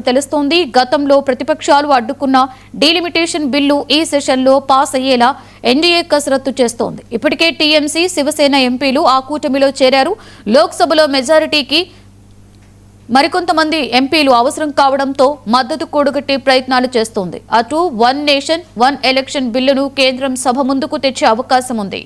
తెలుస్తోంది. గతంలో ప్రతిపక్షాలు అడ్డుకున్న డీలిమిటేషన్ బిల్లు ఈ సెషన్లో పాస్ అయ్యేలా ఎన్డీఏ కసరత్తు చేస్తోంది. ఇప్పటికే టీఎంసీ, శివసేన ఎంపీలు ఆ కూటమిలో చేరారు. లోక్సభలో మెజారిటీకి మరికొంతమంది ఎంపీలు అవసరం కావడంతో మద్దతు కూడగట్టే ప్రయత్నాలు చేస్తోంది. అటు వన్ నేషన్ వన్ ఎలక్షన్ బిల్లును కేంద్రం సభ ముందుకు తెచ్చే అవకాశం ఉంది.